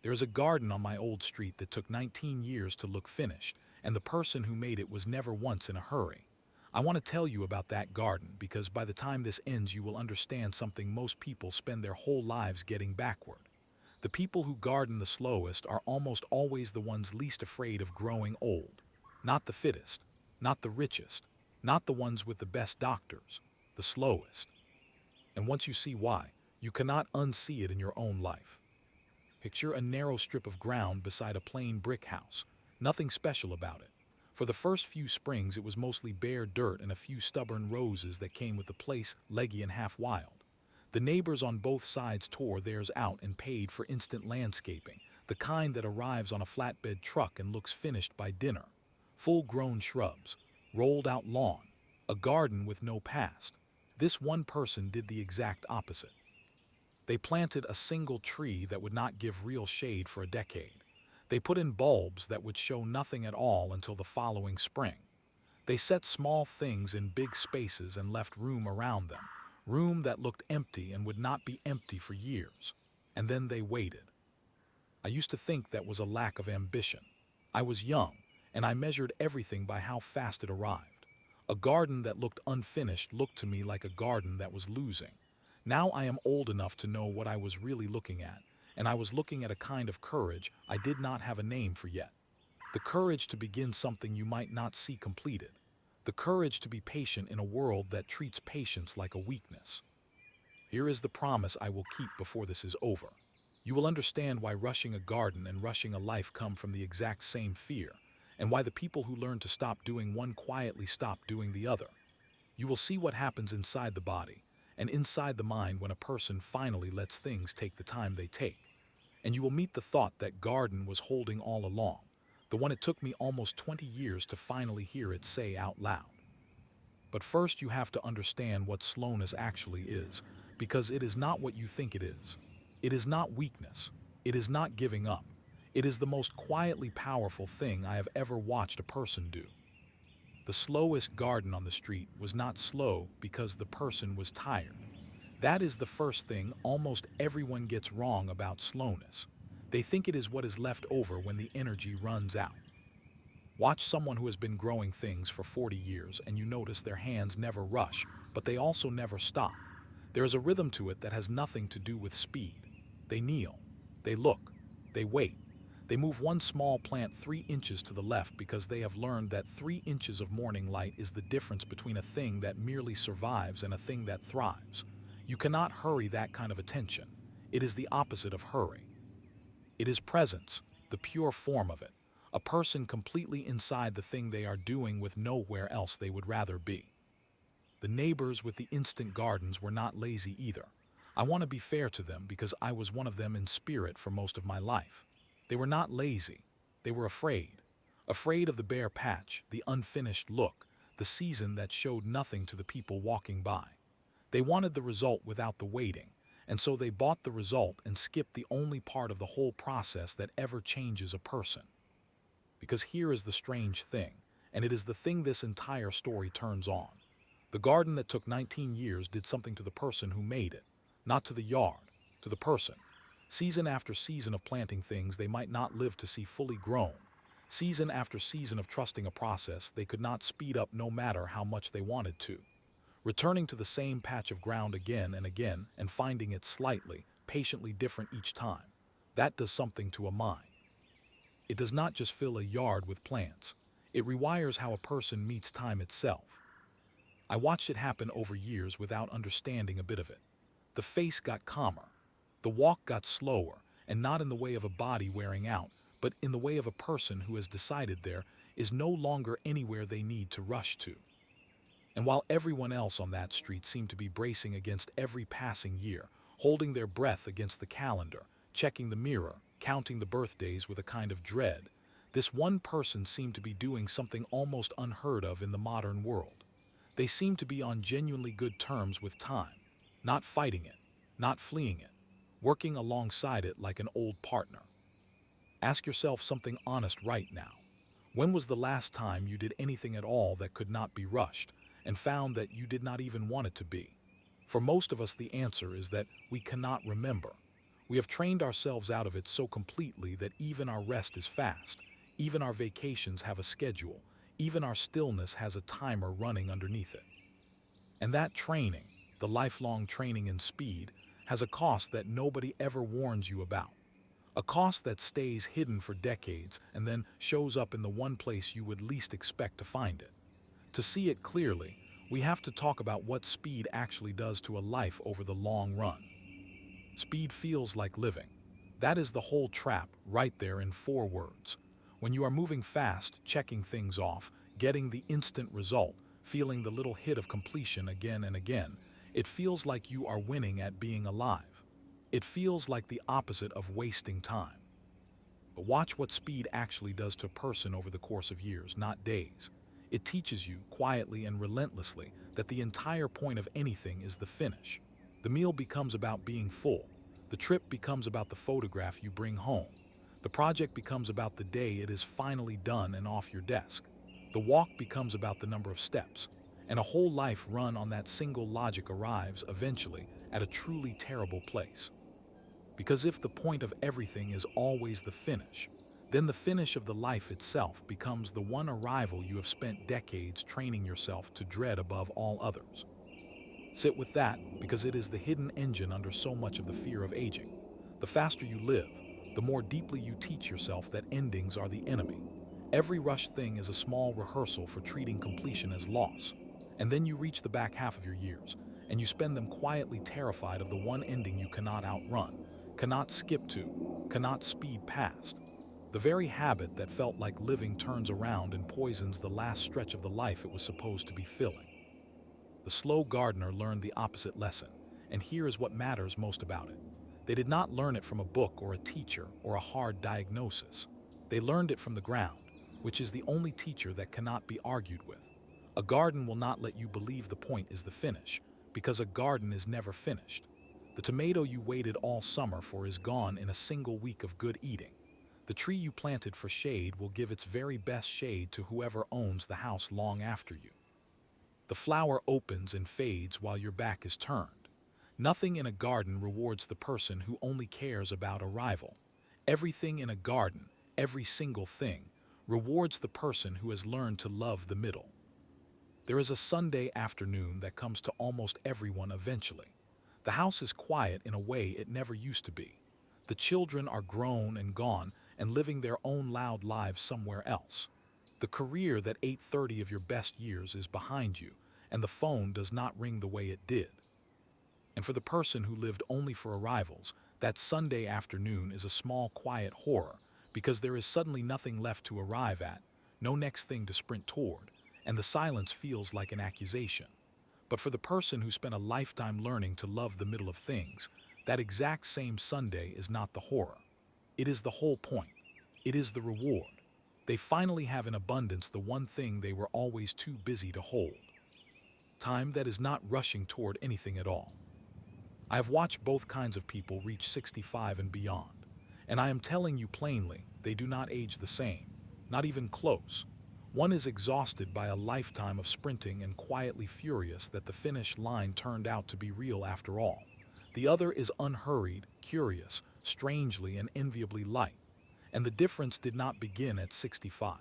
There is a garden on my old street that took 19 years to look finished, and the person who made it was never once in a hurry. I want to tell you about that garden because by the time this ends you will understand something most people spend their whole lives getting backward. The people who garden the slowest are almost always the ones least afraid of growing old. Not the fittest, not the richest, not the ones with the best doctors, the slowest. And once you see why, you cannot unsee it in your own life. Picture a narrow strip of ground beside a plain brick house. Nothing special about it. For the first few springs it was mostly bare dirt and a few stubborn roses that came with the place, leggy and half wild. The neighbors on both sides tore theirs out and paid for instant landscaping, the kind that arrives on a flatbed truck and looks finished by dinner. Full-grown shrubs, rolled-out lawn, a garden with no past. This one person did the exact opposite. They planted a single tree that would not give real shade for a decade. They put in bulbs that would show nothing at all until the following spring. They set small things in big spaces and left room around them, room that looked empty and would not be empty for years. And then they waited. I used to think that was a lack of ambition. I was young, and I measured everything by how fast it arrived. A garden that looked unfinished looked to me like a garden that was losing. Now I am old enough to know what I was really looking at, and I was looking at a kind of courage I did not have a name for yet. The courage to begin something you might not see completed. The courage to be patient in a world that treats patience like a weakness. Here is the promise I will keep before this is over. You will understand why rushing a garden and rushing a life come from the exact same fear, and why the people who learn to stop doing one quietly stop doing the other. You will see what happens inside the body and inside the mind when a person finally lets things take the time they take. And you will meet the thought that garden was holding all along, the one it took me almost 20 years to finally hear it say out loud. But first you have to understand what slowness actually is, because it is not what you think it is. It is not weakness. It is not giving up. It is the most quietly powerful thing I have ever watched a person do. The slowest garden on the street was not slow because the person was tired. That is the first thing almost everyone gets wrong about slowness. They think it is what is left over when the energy runs out. Watch someone who has been growing things for 40 years and you notice their hands never rush, but they also never stop. There is a rhythm to it that has nothing to do with speed. They kneel, they look, they wait. They move one small plant 3 inches to the left because they have learned that 3 inches of morning light is the difference between a thing that merely survives and a thing that thrives. You cannot hurry that kind of attention. It is the opposite of hurry. It is presence, the pure form of it. A person completely inside the thing they are doing with nowhere else they would rather be. The neighbors with the instant gardens were not lazy either. I want to be fair to them because I was one of them in spirit for most of my life. They were not lazy. They were afraid. Afraid of the bare patch, the unfinished look, the season that showed nothing to the people walking by. They wanted the result without the waiting, and so they bought the result and skipped the only part of the whole process that ever changes a person. Because here is the strange thing, and it is the thing this entire story turns on. The garden that took 19 years did something to the person who made it, not to the yard, to the person. Season after season of planting things they might not live to see fully grown. Season after season of trusting a process they could not speed up no matter how much they wanted to. Returning to the same patch of ground again and finding it slightly, patiently different each time. That does something to a mind. It does not just fill a yard with plants. It rewires how a person meets time itself. I watched it happen over years without understanding a bit of it. The face got calmer. The walk got slower, and not in the way of a body wearing out, but in the way of a person who has decided there is no longer anywhere they need to rush to. And while everyone else on that street seemed to be bracing against every passing year, holding their breath against the calendar, checking the mirror, counting the birthdays with a kind of dread, this one person seemed to be doing something almost unheard of in the modern world. They seemed to be on genuinely good terms with time, not fighting it, not fleeing it, working alongside it like an old partner. Ask yourself something honest right now. When was the last time you did anything at all that could not be rushed, and found that you did not even want it to be? For most of us the answer is that we cannot remember. We have trained ourselves out of it so completely that even our rest is fast, even our vacations have a schedule, even our stillness has a timer running underneath it. And that training, the lifelong training in speed, has a cost that nobody ever warns you about. A cost that stays hidden for decades and then shows up in the one place you would least expect to find it. To see it clearly, we have to talk about what speed actually does to a life over the long run. Speed feels like living. That is the whole trap right there in 4 words. When you are moving fast, checking things off, getting the instant result, feeling the little hit of completion again and again, it feels like you are winning at being alive. It feels like the opposite of wasting time. But watch what speed actually does to a person over the course of years, not days. It teaches you, quietly and relentlessly, that the entire point of anything is the finish. The meal becomes about being full. The trip becomes about the photograph you bring home. The project becomes about the day it is finally done and off your desk. The walk becomes about the number of steps. And a whole life run on that single logic arrives, eventually, at a truly terrible place. Because if the point of everything is always the finish, then the finish of the life itself becomes the one arrival you have spent decades training yourself to dread above all others. Sit with that, because it is the hidden engine under so much of the fear of aging. The faster you live, the more deeply you teach yourself that endings are the enemy. Every rushed thing is a small rehearsal for treating completion as loss. And then you reach the back half of your years, and you spend them quietly terrified of the one ending you cannot outrun, cannot skip to, cannot speed past. The very habit that felt like living turns around and poisons the last stretch of the life it was supposed to be filling. The slow gardener learned the opposite lesson, and here is what matters most about it. They did not learn it from a book or a teacher or a hard diagnosis. They learned it from the ground, which is the only teacher that cannot be argued with. A garden will not let you believe the point is the finish, because a garden is never finished. The tomato you waited all summer for is gone in a single week of good eating. The tree you planted for shade will give its very best shade to whoever owns the house long after you. The flower opens and fades while your back is turned. Nothing in a garden rewards the person who only cares about arrival. Everything in a garden, every single thing, rewards the person who has learned to love the middle. There is a Sunday afternoon that comes to almost everyone eventually. The house is quiet in a way it never used to be. The children are grown and gone and living their own loud lives somewhere else. The career that ate 30 of your best years is behind you, and the phone does not ring the way it did. And for the person who lived only for arrivals, that Sunday afternoon is a small, quiet horror, because there is suddenly nothing left to arrive at, no next thing to sprint toward, and the silence feels like an accusation. But for the person who spent a lifetime learning to love the middle of things, that exact same Sunday is not the horror. It is the whole point. It is the reward. They finally have in abundance the one thing they were always too busy to hold. Time that is not rushing toward anything at all. I have watched both kinds of people reach 65 and beyond, and I am telling you plainly, they do not age the same, not even close. One is exhausted by a lifetime of sprinting and quietly furious that the finish line turned out to be real after all. The other is unhurried, curious, strangely and enviably light. And the difference did not begin at 65.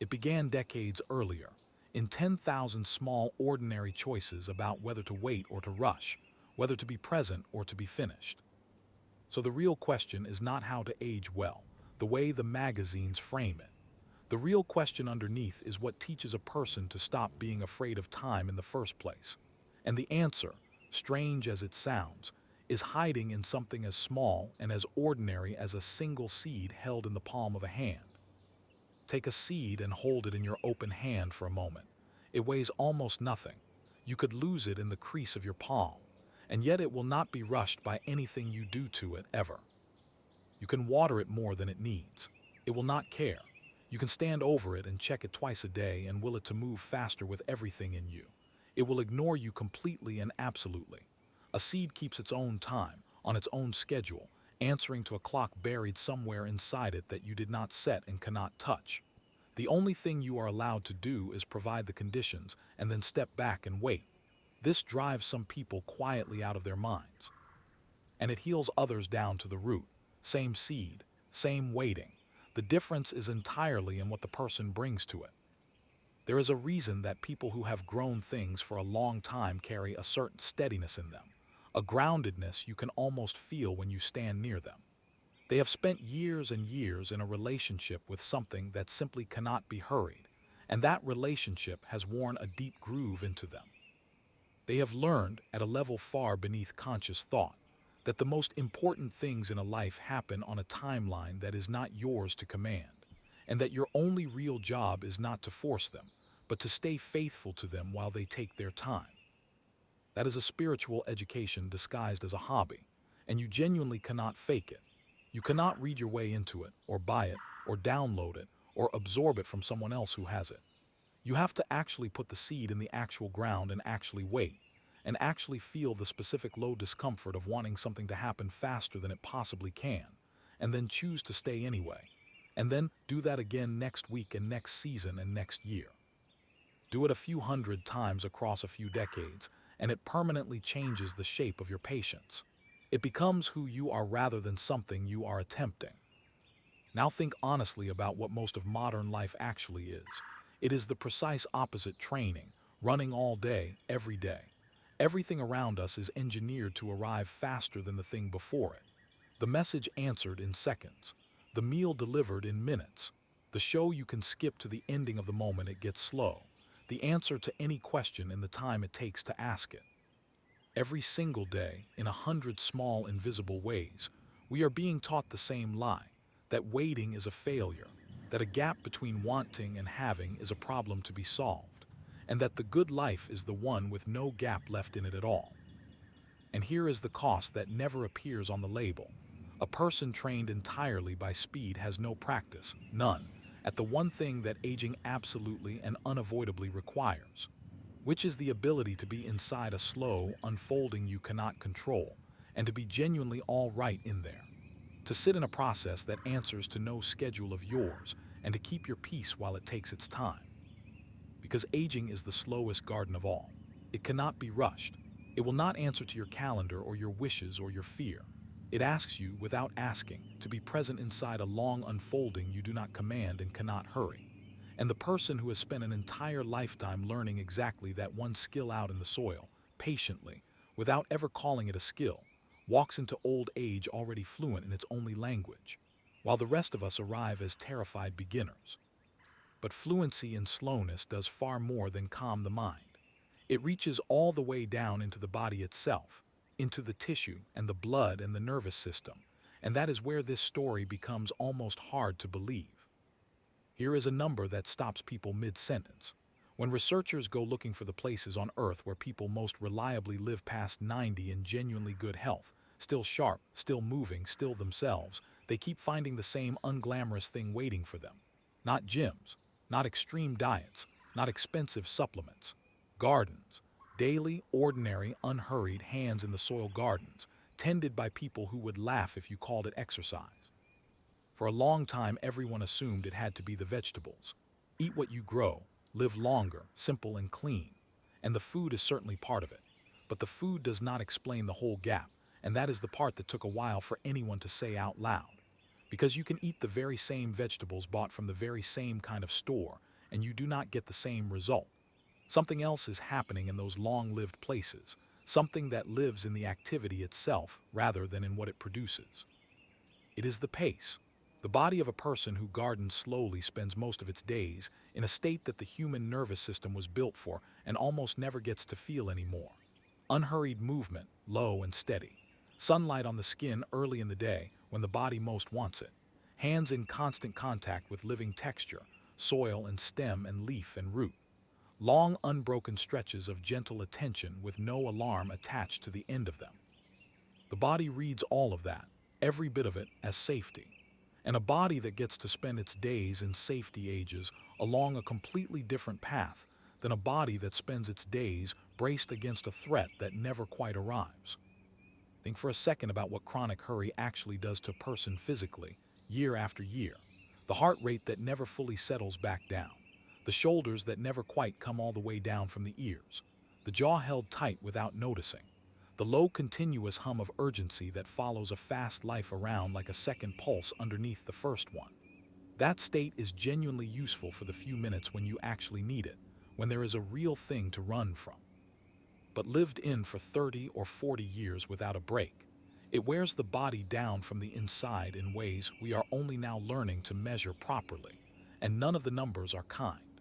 It began decades earlier, in 10,000 small, ordinary choices about whether to wait or to rush, whether to be present or to be finished. So the real question is not how to age well, the way the magazines frame it. The real question underneath is what teaches a person to stop being afraid of time in the first place. And the answer, strange as it sounds, is hiding in something as small and as ordinary as a single seed held in the palm of a hand. Take a seed and hold it in your open hand for a moment. It weighs almost nothing. You could lose it in the crease of your palm, and yet it will not be rushed by anything you do to it ever. You can water it more than it needs. It will not care. You can stand over it and check it twice a day and will it to move faster with everything in you. It will ignore you completely and absolutely. A seed keeps its own time, on its own schedule, answering to a clock buried somewhere inside it that you did not set and cannot touch. The only thing you are allowed to do is provide the conditions and then step back and wait. This drives some people quietly out of their minds. and it heals others down to the root. Same seed, same waiting. The difference is entirely in what the person brings to it. There is a reason that people who have grown things for a long time carry a certain steadiness in them, a groundedness you can almost feel when you stand near them. They have spent years and years in a relationship with something that simply cannot be hurried, and that relationship has worn a deep groove into them. They have learned, at a level far beneath conscious thought, that the most important things in a life happen on a timeline that is not yours to command, and that your only real job is not to force them, but to stay faithful to them while they take their time. That is a spiritual education disguised as a hobby, and you genuinely cannot fake it. You cannot read your way into it, or buy it, or download it, or absorb it from someone else who has it. You have to actually put the seed in the actual ground and actually wait, and actually feel the specific low discomfort of wanting something to happen faster than it possibly can, and then choose to stay anyway, and then do that again next week and next season and next year. Do it a few hundred times across a few decades, and it permanently changes the shape of your patience. It becomes who you are rather than something you are attempting. Now think honestly about what most of modern life actually is. It is the precise opposite: training, running all day, every day. Everything around us is engineered to arrive faster than the thing before it. The message answered in seconds. The meal delivered in minutes. The show you can skip to the ending of the moment it gets slow. The answer to any question in the time it takes to ask it. Every single day, in 100 small invisible ways, we are being taught the same lie: that waiting is a failure, that a gap between wanting and having is a problem to be solved, and that the good life is the one with no gap left in it at all. And here is the cost that never appears on the label. A person trained entirely by speed has no practice, none, at the one thing that aging absolutely and unavoidably requires, which is the ability to be inside a slow unfolding you cannot control, and to be genuinely all right in there. To sit in a process that answers to no schedule of yours, and to keep your peace while it takes its time. Because aging is the slowest garden of all. It cannot be rushed. It will not answer to your calendar or your wishes or your fear. It asks you, without asking, to be present inside a long unfolding you do not command and cannot hurry. And the person who has spent an entire lifetime learning exactly that one skill out in the soil, patiently, without ever calling it a skill, walks into old age already fluent in its only language, while the rest of us arrive as terrified beginners. But fluency in slowness does far more than calm the mind. It reaches all the way down into the body itself, into the tissue and the blood and the nervous system, and that is where this story becomes almost hard to believe. Here is a number that stops people mid-sentence. When researchers go looking for the places on Earth where people most reliably live past 90 in genuinely good health, still sharp, still moving, still themselves, they keep finding the same unglamorous thing waiting for them. Not gyms, not extreme diets, not expensive supplements. Gardens. Daily, ordinary, unhurried hands in the soil gardens, tended by people who would laugh if you called it exercise. For a long time, everyone assumed it had to be the vegetables. Eat what you grow, live longer, simple and clean. And the food is certainly part of it. But the food does not explain the whole gap, and that is the part that took a while for anyone to say out loud. Because you can eat the very same vegetables bought from the very same kind of store, and you do not get the same result. Something else is happening in those long-lived places, something that lives in the activity itself rather than in what it produces. It is the pace. The body of a person who gardens slowly spends most of its days in a state that the human nervous system was built for and almost never gets to feel anymore. Unhurried movement, low and steady. Sunlight on the skin early in the day when the body most wants it. Hands in constant contact with living texture, soil and stem and leaf and root. Long unbroken stretches of gentle attention with no alarm attached to the end of them. The body reads all of that, every bit of it, as safety. And a body that gets to spend its days in safety ages along a completely different path than a body that spends its days braced against a threat that never quite arrives. Think for a second about what chronic hurry actually does to a person physically, year after year. The heart rate that never fully settles back down. The shoulders that never quite come all the way down from the ears. The jaw held tight without noticing. the low continuous hum of urgency that follows a fast life around like a second pulse underneath the first one. That state is genuinely useful for the few minutes when you actually need it, when there is a real thing to run from. But lived in for 30 or 40 years without a break, it wears the body down from the inside in ways we are only now learning to measure properly, and none of the numbers are kind.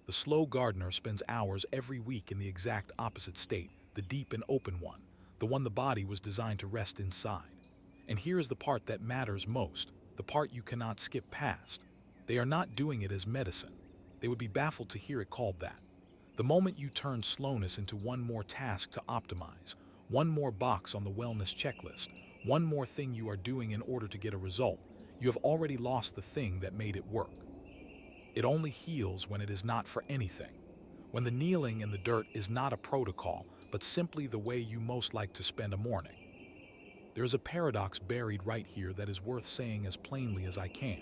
The slow gardener spends hours every week in the exact opposite state, the deep and open one, the one the body was designed to rest inside. And here is the part that matters most, the part you cannot skip past. They are not doing it as medicine. They would be baffled to hear it called that. The moment you turn slowness into one more task to optimize, one more box on the wellness checklist, one more thing you are doing in order to get a result, you have already lost the thing that made it work. It only heals when it is not for anything. When the kneeling in the dirt is not a protocol, but simply the way you most like to spend a morning. There is a paradox buried right here that is worth saying as plainly as I can.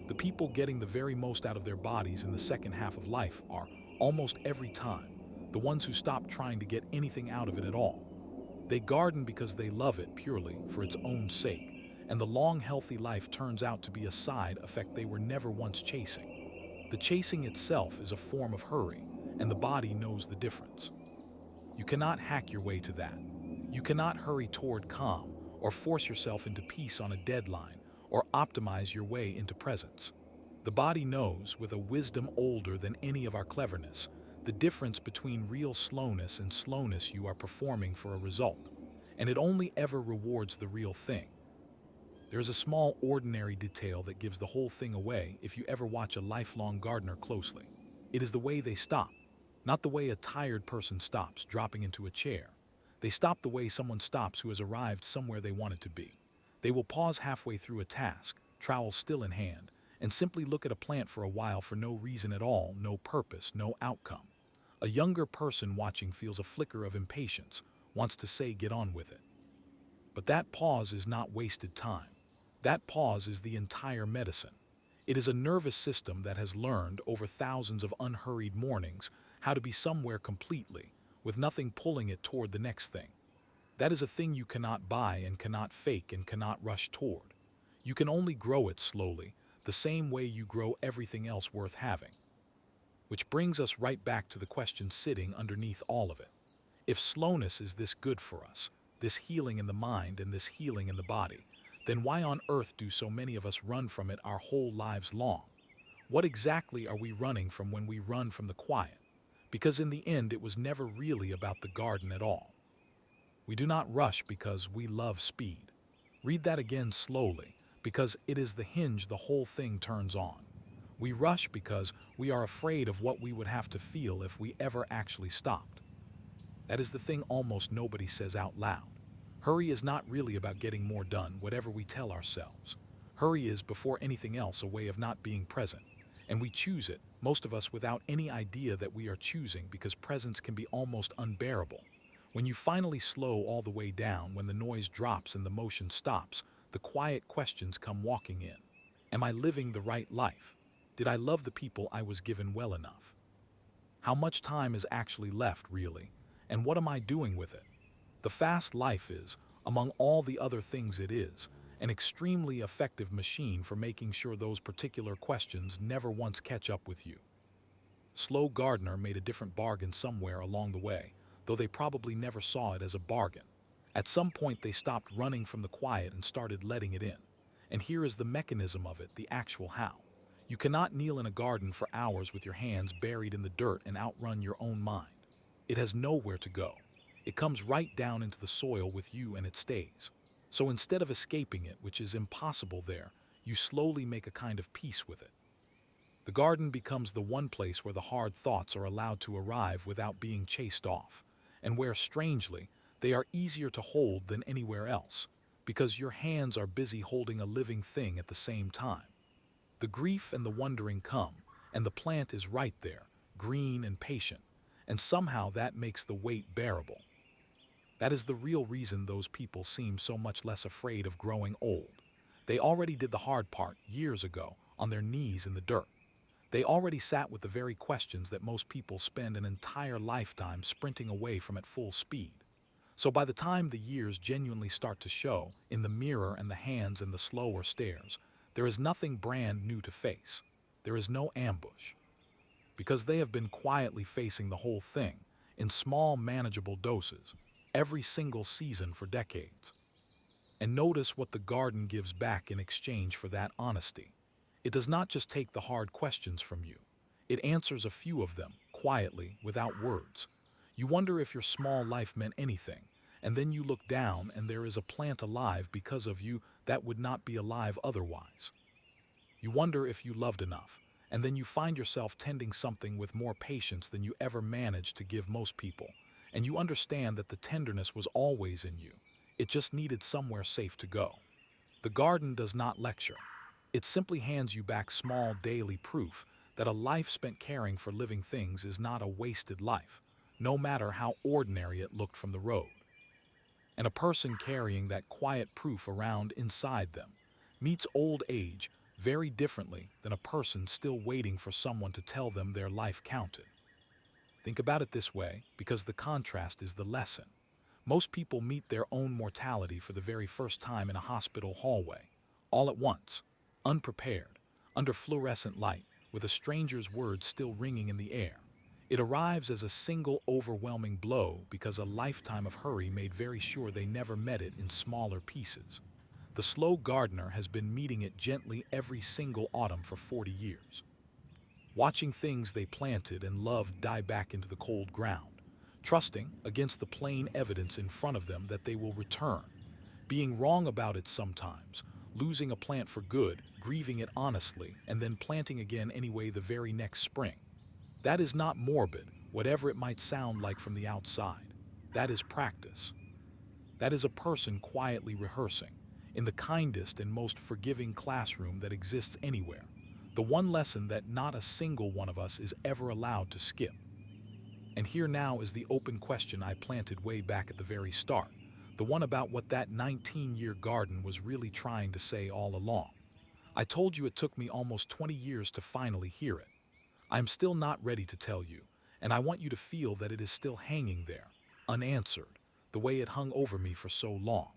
The people getting the very most out of their bodies in the second half of life are, almost every time, the ones who stop trying to get anything out of it at all. They garden because they love it purely for its own sake, and the long, healthy life turns out to be a side effect they were never once chasing. The chasing itself is a form of hurry, and the body knows the difference. You cannot hack your way to that. You cannot hurry toward calm, or force yourself into peace on a deadline, or optimize your way into presence. The body knows, with a wisdom older than any of our cleverness, the difference between real slowness and slowness you are performing for a result, and it only ever rewards the real thing. There is a small, ordinary detail that gives the whole thing away if you ever watch a lifelong gardener closely. It is the way they stop, not the way a tired person stops, dropping into a chair. They stop the way someone stops who has arrived somewhere they wanted to be. They will pause halfway through a task, trowel still in hand, and simply look at a plant for a while for no reason at all, no purpose, no outcome. A younger person watching feels a flicker of impatience, wants to say get on with it. But that pause is not wasted time. That pause is the entire medicine. It is a nervous system that has learned over thousands of unhurried mornings how to be somewhere completely, with nothing pulling it toward the next thing. That is a thing you cannot buy and cannot fake and cannot rush toward. You can only grow it slowly, the same way you grow everything else worth having. Which brings us right back to the question sitting underneath all of it. If slowness is this good for us, this healing in the mind and this healing in the body, then why on earth do so many of us run from it our whole lives long? What exactly are we running from when we run from the quiet? Because in the end, it was never really about the garden at all. We do not rush because we love speed. Read that again slowly, because it is the hinge the whole thing turns on. We rush because we are afraid of what we would have to feel if we ever actually stopped. That is the thing almost nobody says out loud. Hurry is not really about getting more done, whatever we tell ourselves. Hurry is, before anything else, a way of not being present. And we choose it, most of us without any idea that we are choosing, because presence can be almost unbearable. When you finally slow all the way down, when the noise drops and the motion stops, the quiet questions come walking in. Am I living the right life? Did I love the people I was given well enough? How much time is actually left, really? And what am I doing with it? The fast life is, among all the other things it is, an extremely effective machine for making sure those particular questions never once catch up with you. Slow Gardener made a different bargain somewhere along the way, though they probably never saw it as a bargain. At some point they stopped running from the quiet and started letting it in. And here is the mechanism of it, the actual how. You cannot kneel in a garden for hours with your hands buried in the dirt and outrun your own mind. It has nowhere to go. It comes right down into the soil with you and it stays. So instead of escaping it, which is impossible there, you slowly make a kind of peace with it. The garden becomes the one place where the hard thoughts are allowed to arrive without being chased off, and where, strangely, they are easier to hold than anywhere else, because your hands are busy holding a living thing at the same time. The grief and the wondering come, and the plant is right there, green and patient, and somehow that makes the weight bearable. That is the real reason those people seem so much less afraid of growing old. They already did the hard part years ago, on their knees in the dirt. They already sat with the very questions that most people spend an entire lifetime sprinting away from at full speed. So by the time the years genuinely start to show, in the mirror and the hands and the slower stares, there is nothing brand new to face. There is no ambush. Because they have been quietly facing the whole thing, in small, manageable doses, every single season for decades. And notice what the garden gives back in exchange for that honesty. It does not just take the hard questions from you. It answers a few of them, quietly, without words. You wonder if your small life meant anything, and then you look down and there is a plant alive because of you that would not be alive otherwise. You wonder if you loved enough, and then you find yourself tending something with more patience than you ever managed to give most people, and you understand that the tenderness was always in you. It just needed somewhere safe to go. The garden does not lecture. It simply hands you back small daily proof that a life spent caring for living things is not a wasted life, no matter how ordinary it looked from the road. And a person carrying that quiet proof around inside them meets old age very differently than a person still waiting for someone to tell them their life counted. Think about it this way, because the contrast is the lesson. Most people meet their own mortality for the very first time in a hospital hallway, all at once, unprepared, under fluorescent light, with a stranger's words still ringing in the air. It arrives as a single overwhelming blow because a lifetime of hurry made very sure they never met it in smaller pieces. The slow gardener has been meeting it gently every single autumn for 40 years, watching things they planted and loved die back into the cold ground, trusting, against the plain evidence in front of them, that they will return, being wrong about it sometimes, losing a plant for good, grieving it honestly, and then planting again anyway the very next spring. That is not morbid, whatever it might sound like from the outside. That is practice. That is a person quietly rehearsing, in the kindest and most forgiving classroom that exists anywhere, the one lesson that not a single one of us is ever allowed to skip. And here now is the open question I planted way back at the very start, the one about what that 19-year garden was really trying to say all along. I told you it took me almost 20 years to finally hear it. I'm still not ready to tell you, and I want you to feel that it is still hanging there, unanswered, the way it hung over me for so long.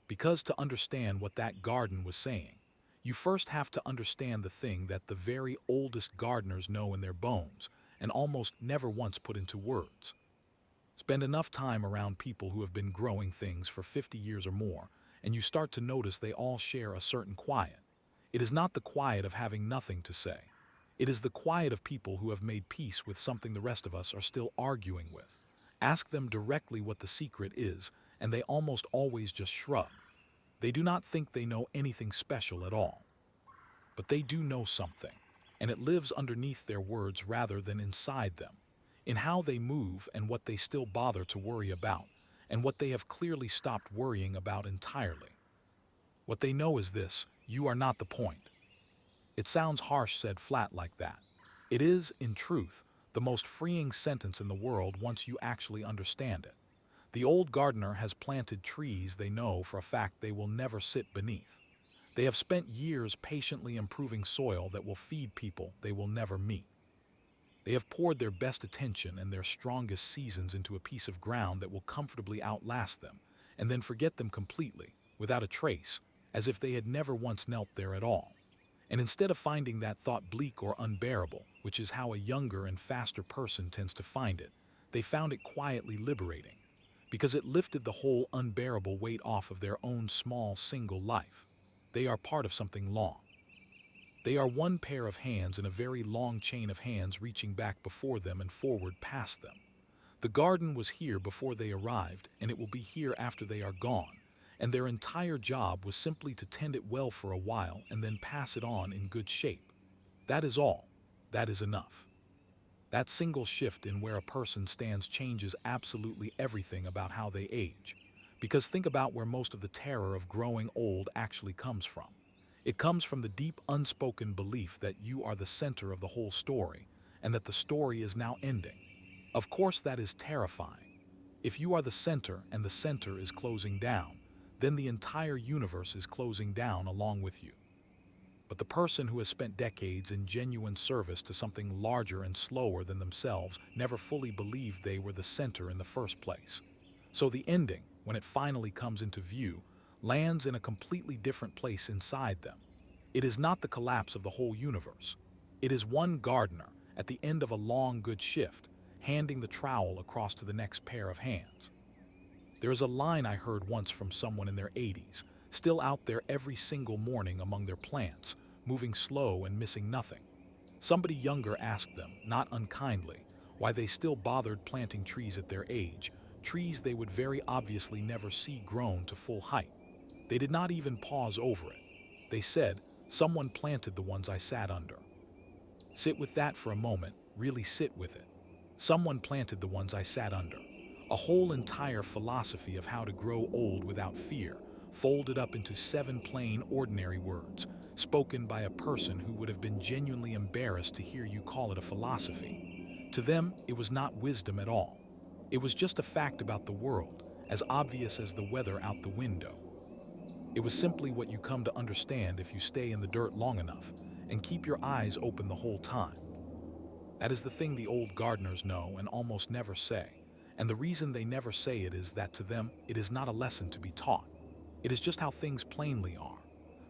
Because to understand what that garden was saying, you first have to understand the thing that the very oldest gardeners know in their bones and almost never once put into words. Spend enough time around people who have been growing things for 50 years or more, and you start to notice they all share a certain quiet. It is not the quiet of having nothing to say. It is the quiet of people who have made peace with something the rest of us are still arguing with. Ask them directly what the secret is, and they almost always just shrug. They do not think they know anything special at all. But they do know something, and it lives underneath their words rather than inside them, in how they move and what they still bother to worry about, and what they have clearly stopped worrying about entirely. What they know is this: you are not the point. It sounds harsh said flat like that. It is, in truth, the most freeing sentence in the world once you actually understand it. The old gardener has planted trees they know for a fact they will never sit beneath. They have spent years patiently improving soil that will feed people they will never meet. They have poured their best attention and their strongest seasons into a piece of ground that will comfortably outlast them, and then forget them completely, without a trace, as if they had never once knelt there at all. And instead of finding that thought bleak or unbearable, which is how a younger and faster person tends to find it, they found it quietly liberating, because it lifted the whole unbearable weight off of their own small single life. They are part of something long. They are one pair of hands in a very long chain of hands reaching back before them and forward past them. The garden was here before they arrived, and it will be here after they are gone, and their entire job was simply to tend it well for a while and then pass it on in good shape. That is all. That is enough. That single shift in where a person stands changes absolutely everything about how they age. Because think about where most of the terror of growing old actually comes from. It comes from the deep unspoken belief that you are the center of the whole story, and that the story is now ending. Of course, that is terrifying. If you are the center and the center is closing down, then the entire universe is closing down along with you. But the person who has spent decades in genuine service to something larger and slower than themselves never fully believed they were the center in the first place. So the ending, when it finally comes into view, lands in a completely different place inside them. It is not the collapse of the whole universe. It is one gardener, at the end of a long good shift, handing the trowel across to the next pair of hands. There is a line I heard once from someone in their 80s, still out there every single morning among their plants, moving slow and missing nothing. Somebody younger asked them, not unkindly, why they still bothered planting trees at their age, trees they would very obviously never see grown to full height. They did not even pause over it. They said, "Someone planted the ones I sat under." Sit with that for a moment, really sit with it. Someone planted the ones I sat under. A whole entire philosophy of how to grow old without fear, folded up into 7 plain, ordinary words, spoken by a person who would have been genuinely embarrassed to hear you call it a philosophy. To them, it was not wisdom at all. It was just a fact about the world, as obvious as the weather out the window. It was simply what you come to understand if you stay in the dirt long enough and keep your eyes open the whole time. That is the thing the old gardeners know and almost never say. And the reason they never say it is that to them, it is not a lesson to be taught. It is just how things plainly are.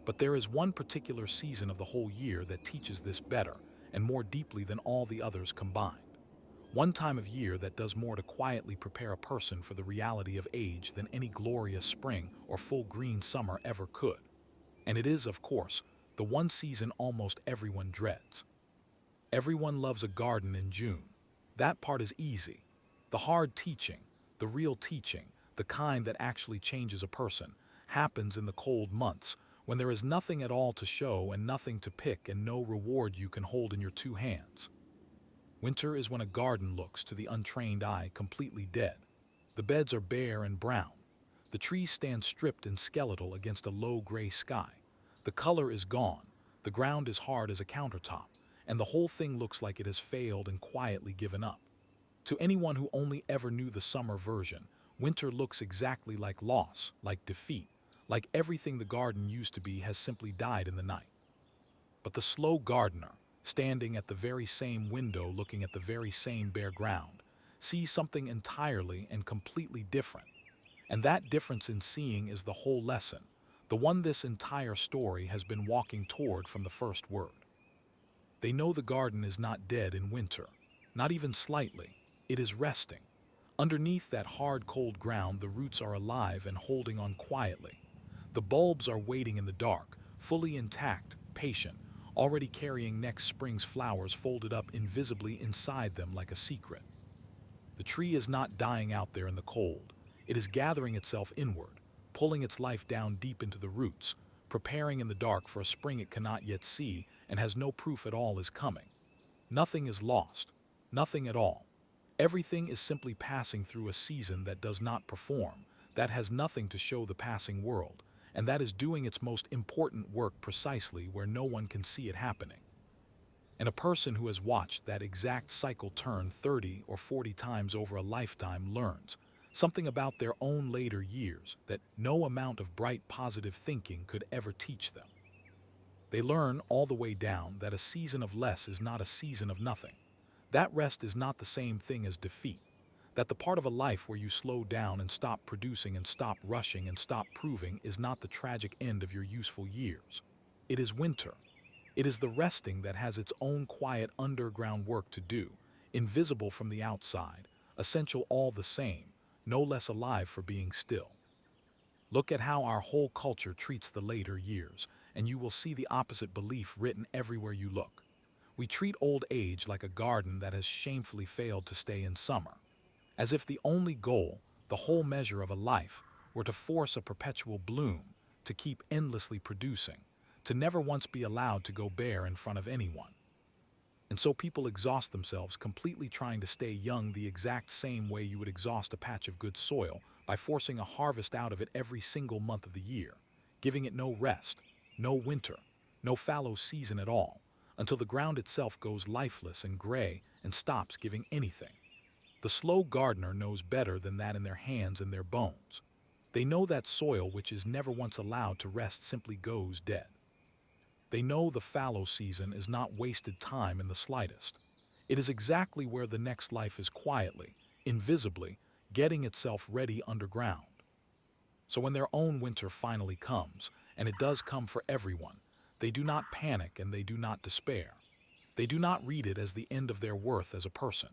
But there is one particular season of the whole year that teaches this better and more deeply than all the others combined. One time of year that does more to quietly prepare a person for the reality of age than any glorious spring or full green summer ever could. And it is, of course, the one season almost everyone dreads. Everyone loves a garden in June. That part is easy. The hard teaching, the real teaching, the kind that actually changes a person, happens in the cold months when there is nothing at all to show and nothing to pick and no reward you can hold in your 2 hands. Winter is when a garden looks, to the untrained eye, completely dead. The beds are bare and brown. The trees stand stripped and skeletal against a low gray sky. The color is gone. The ground is hard as a countertop, and the whole thing looks like it has failed and quietly given up. To anyone who only ever knew the summer version, winter looks exactly like loss, like defeat, like everything the garden used to be has simply died in the night. But the slow gardener, standing at the very same window looking at the very same bare ground, sees something entirely and completely different. And that difference in seeing is the whole lesson, the one this entire story has been walking toward from the first word. They know the garden is not dead in winter, not even slightly. It is resting. Underneath that hard, cold ground, the roots are alive and holding on quietly. The bulbs are waiting in the dark, fully intact, patient, already carrying next spring's flowers folded up invisibly inside them like a secret. The tree is not dying out there in the cold. It is gathering itself inward, pulling its life down deep into the roots, preparing in the dark for a spring it cannot yet see and has no proof at all is coming. Nothing is lost. Nothing at all. Everything is simply passing through a season that does not perform, that has nothing to show the passing world, and that is doing its most important work precisely where no one can see it happening. And a person who has watched that exact cycle turn 30 or 40 times over a lifetime learns something about their own later years that no amount of bright positive thinking could ever teach them. They learn all the way down that a season of less is not a season of nothing. That rest is not the same thing as defeat. That the part of a life where you slow down and stop producing and stop rushing and stop proving is not the tragic end of your useful years. It is winter. It is the resting that has its own quiet underground work to do, invisible from the outside, essential all the same, no less alive for being still. Look at how our whole culture treats the later years, and you will see the opposite belief written everywhere you look. We treat old age like a garden that has shamefully failed to stay in summer, as if the only goal, the whole measure of a life, were to force a perpetual bloom, to keep endlessly producing, to never once be allowed to go bare in front of anyone. And so people exhaust themselves completely trying to stay young the exact same way you would exhaust a patch of good soil by forcing a harvest out of it every single month of the year, giving it no rest, no winter, no fallow season at all, until the ground itself goes lifeless and gray and stops giving anything. The slow gardener knows better than that in their hands and their bones. They know that soil which is never once allowed to rest simply goes dead. They know the fallow season is not wasted time in the slightest. It is exactly where the next life is quietly, invisibly, getting itself ready underground. So when their own winter finally comes, and it does come for everyone, they do not panic and they do not despair. They do not read it as the end of their worth as a person.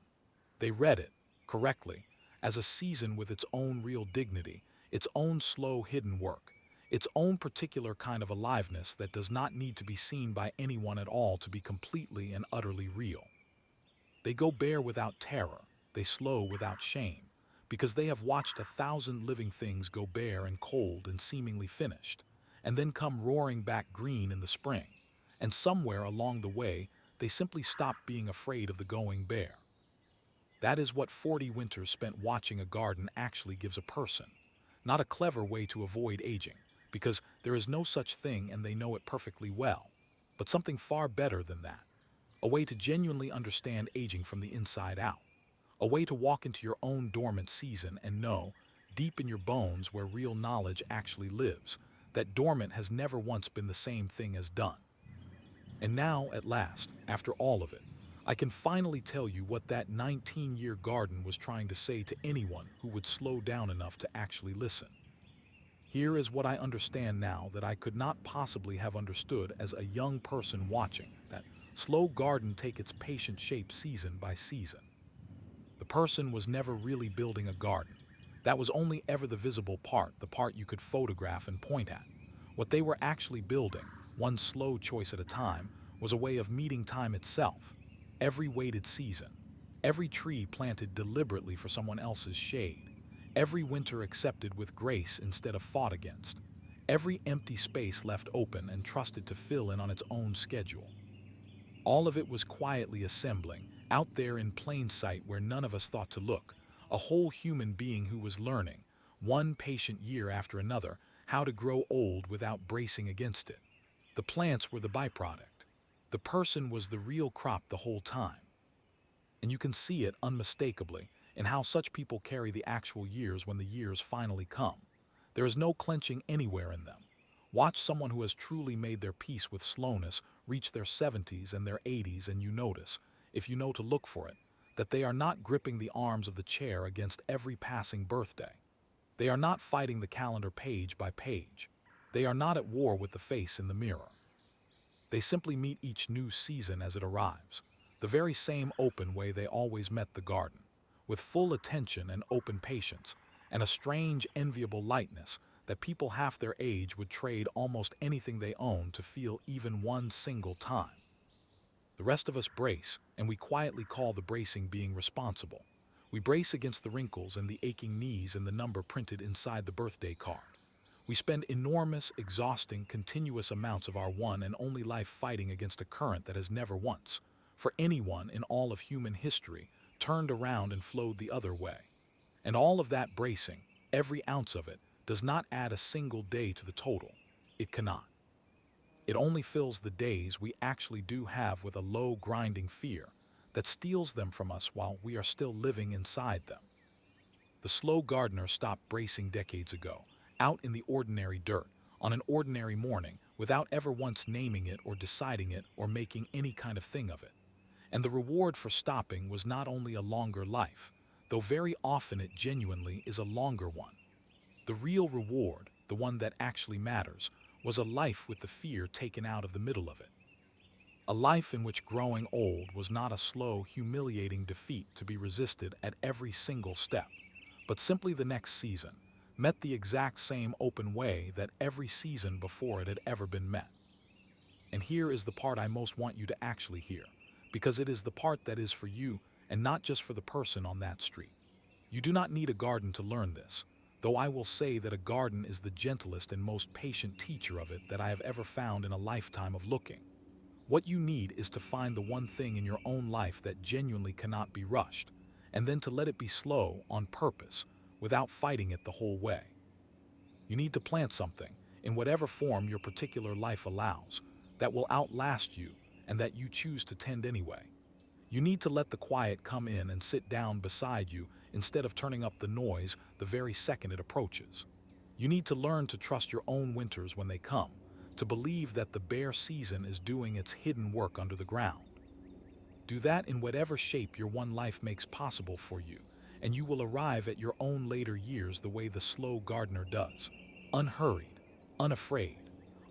They read it, correctly, as a season with its own real dignity, its own slow hidden work, its own particular kind of aliveness that does not need to be seen by anyone at all to be completely and utterly real. They go bare without terror, they slow without shame, because they have watched 1,000 living things go bare and cold and seemingly finished, and then come roaring back green in the spring, and somewhere along the way they simply stop being afraid of the going bare. That is what 40 winters spent watching a garden actually gives a person. Not a clever way to avoid aging, because there is no such thing and they know it perfectly well, but something far better than that. A way to genuinely understand aging from the inside out. A way to walk into your own dormant season and know, deep in your bones where real knowledge actually lives, that dormant has never once been the same thing as done. And now, at last, after all of it, I can finally tell you what that 19-year garden was trying to say to anyone who would slow down enough to actually listen. Here is what I understand now that I could not possibly have understood as a young person watching that slow garden take its patient shape season by season. The person was never really building a garden. That was only ever the visible part, the part you could photograph and point at. What they were actually building, one slow choice at a time, was a way of meeting time itself. Every waited season, every tree planted deliberately for someone else's shade, every winter accepted with grace instead of fought against, every empty space left open and trusted to fill in on its own schedule. All of it was quietly assembling, out there in plain sight where none of us thought to look, a whole human being who was learning, one patient year after another, how to grow old without bracing against it. The plants were the byproduct. The person was the real crop the whole time. And you can see it unmistakably in how such people carry the actual years when the years finally come. There is no clenching anywhere in them. Watch someone who has truly made their peace with slowness reach their 70s and their 80s and you notice, if you know to look for it, that they are not gripping the arms of the chair against every passing birthday. They are not fighting the calendar page by page. They are not at war with the face in the mirror. They simply meet each new season as it arrives, the very same open way they always met the garden, with full attention and open patience, and a strange, enviable lightness that people half their age would trade almost anything they own to feel even one single time. The rest of us brace, and we quietly call the bracing being responsible. We brace against the wrinkles and the aching knees and the number printed inside the birthday card. We spend enormous, exhausting, continuous amounts of our one and only life fighting against a current that has never once, for anyone in all of human history, turned around and flowed the other way. And all of that bracing, every ounce of it, does not add a single day to the total. It cannot. It only fills the days we actually do have with a low, grinding fear that steals them from us while we are still living inside them. The slow gardener stopped bracing decades ago, out in the ordinary dirt, on an ordinary morning, without ever once naming it or deciding it or making any kind of thing of it. And the reward for stopping was not only a longer life, though very often it genuinely is a longer one. The real reward, the one that actually matters, was a life with the fear taken out of the middle of it. A life in which growing old was not a slow, humiliating defeat to be resisted at every single step, but simply the next season, met the exact same open way that every season before it had ever been met. And here is the part I most want you to actually hear, because it is the part that is for you and not just for the person on that street. You do not need a garden to learn this, though I will say that a garden is the gentlest and most patient teacher of it that I have ever found in a lifetime of looking. What you need is to find the one thing in your own life that genuinely cannot be rushed, and then to let it be slow on purpose, without fighting it the whole way. You need to plant something, in whatever form your particular life allows, that will outlast you and that you choose to tend anyway. You need to let the quiet come in and sit down beside you instead of turning up the noise the very second it approaches. You need to learn to trust your own winters when they come, to believe that the bare season is doing its hidden work under the ground. Do that in whatever shape your one life makes possible for you, and you will arrive at your own later years the way the slow gardener does, unhurried, unafraid,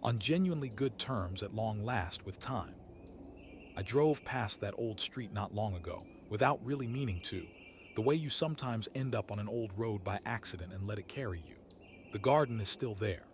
on genuinely good terms at long last with time. I drove past that old street not long ago, without really meaning to, the way you sometimes end up on an old road by accident and let it carry you. The garden is still there.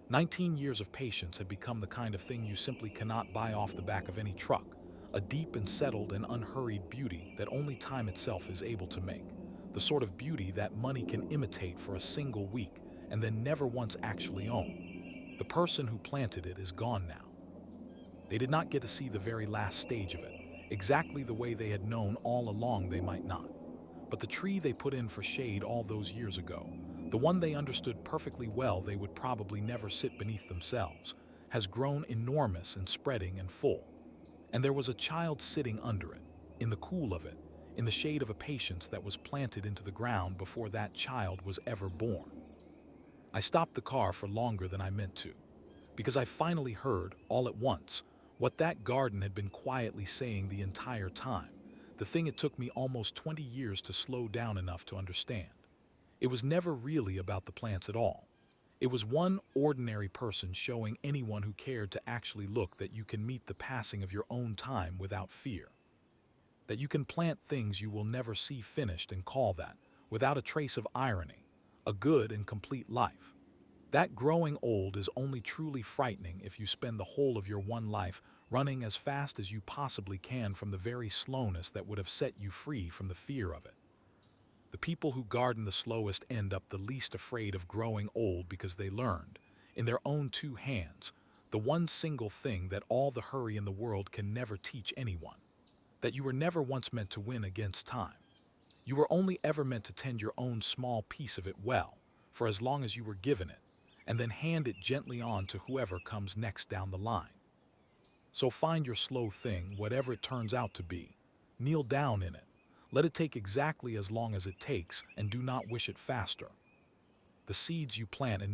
19 years of patience had become the kind of thing you simply cannot buy off the back of any truck, a deep and settled and unhurried beauty that only time itself is able to make, the sort of beauty that money can imitate for a single week and then never once actually own. The person who planted it is gone now. They did not get to see the very last stage of it, exactly the way they had known all along they might not. But the tree they put in for shade all those years ago, the one they understood perfectly well they would probably never sit beneath themselves, has grown enormous and spreading and full. And there was a child sitting under it, in the cool of it, in the shade of a patience that was planted into the ground before that child was ever born. I stopped the car for longer than I meant to, because I finally heard, all at once, what that garden had been quietly saying the entire time, the thing it took me almost 20 years to slow down enough to understand. It was never really about the plants at all. It was one ordinary person showing anyone who cared to actually look that you can meet the passing of your own time without fear. That you can plant things you will never see finished and call that, without a trace of irony, a good and complete life. That growing old is only truly frightening if you spend the whole of your one life running as fast as you possibly can from the very slowness that would have set you free from the fear of it. The people who garden the slowest end up the least afraid of growing old because they learned, in their own two hands, the one single thing that all the hurry in the world can never teach anyone, that you were never once meant to win against time. You were only ever meant to tend your own small piece of it well, for as long as you were given it, and then hand it gently on to whoever comes next down the line. So find your slow thing, whatever it turns out to be. Kneel down in it. Let it take exactly as long as it takes, and do not wish it faster. The seeds you plant